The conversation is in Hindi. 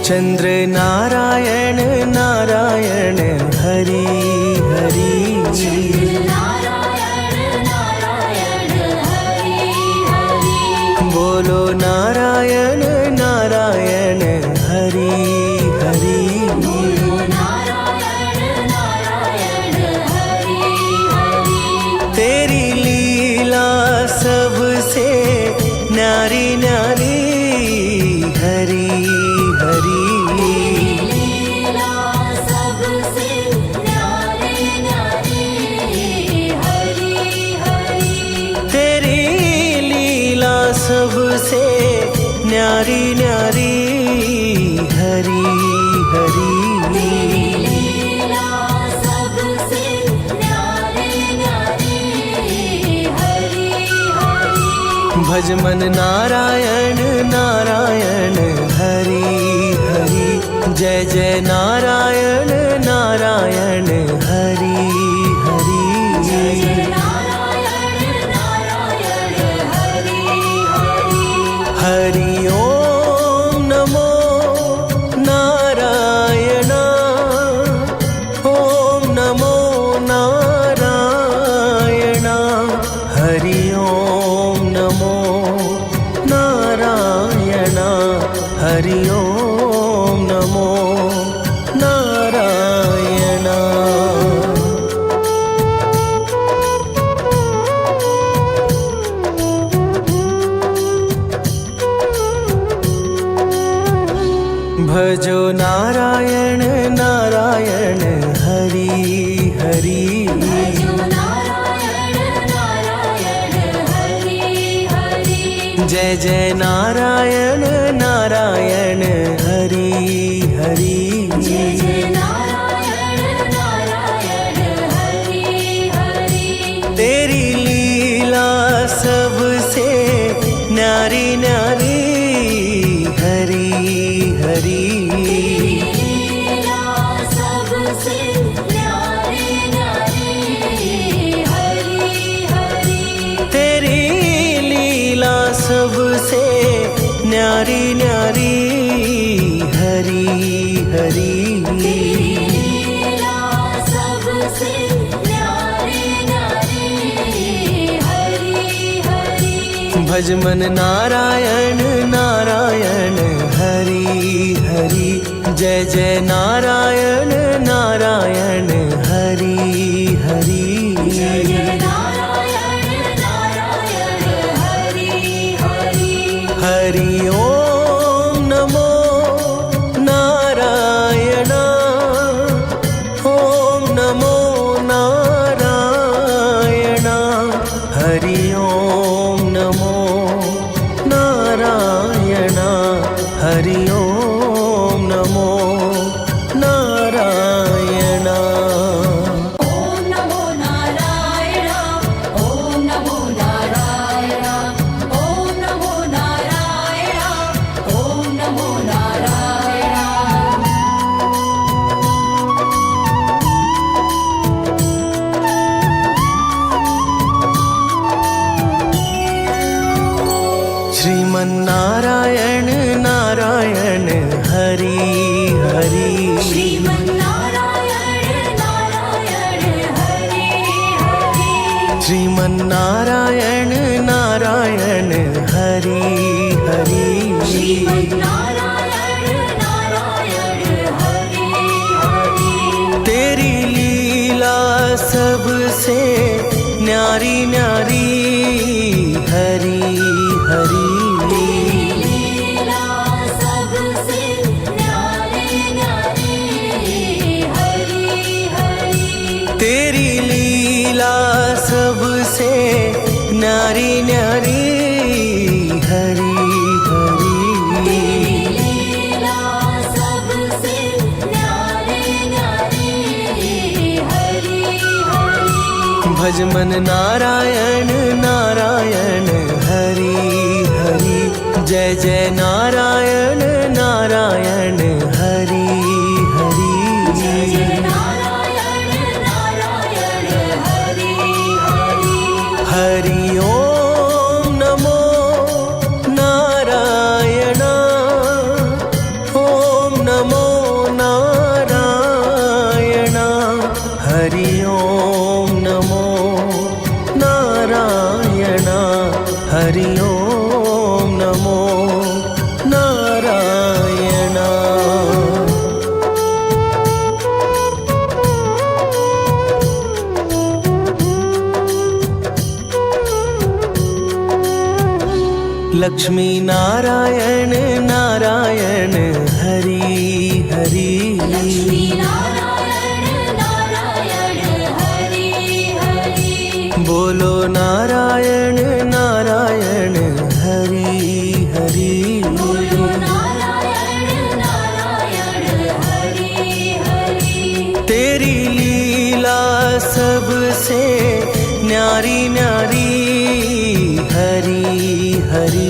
चंद्र नारायण नारायण हरि हरि। बोलो नारायण नारायण हरि हरि। तेरी लीला सबसे न्यारी न्यारी हरि हरि। तेरी लीला सबसे न्यारी न्यारी हरि हरि। भज मन नारायण नारायण हरि हरि। जय जय नारायण नारायण हरि हरि। हरि ओम नमो नारायण। ओम नमो नारायण। हरि ओम नमो नारायण। हरि ओम नमो नारायण। भजो नारायण नारायण हरि हरि। जय जय नारायण नारायण हरि हरि। तेरी लीला सबसे न्यारी न्यारी हरि हरि। तेरी लीला सबसे न्यारी न्यारी हरि हरि। भज मन नारायण नारायण हरि हरि। जय जय नारायण नारायण हरि हरि। हरि ओम नमो नारायण। ओम नमो नारायण। हरि ओम नमो नारायण। हरि ओम नमो नारायण। श्रीमन नारायण नारायण हरि हरि। श्रीमन नारायण नारायण हरि हरि। श्रीमन नारायण नारायण हरि हरि। तेरी लीला सबसे न्यारी न्यारी हरि हरि। तेरी लीला सबसे न्यारी न्यारी हरि हरि। भज मन नारायण नारायण हरि हरि। जय जय नारायण नारायण हरि हरि। हरि ओम नमो नारायण। ओम लक्ष्मी नारायण नारायण हरि हरि लक्ष्मी नारायण नारायण हरि हरि बोलो नारायण नारायण हरि हरि बोलो नारायण नारायण हरि हरि तेरी लीला सबसे न्यारी न्यारी हरि हरि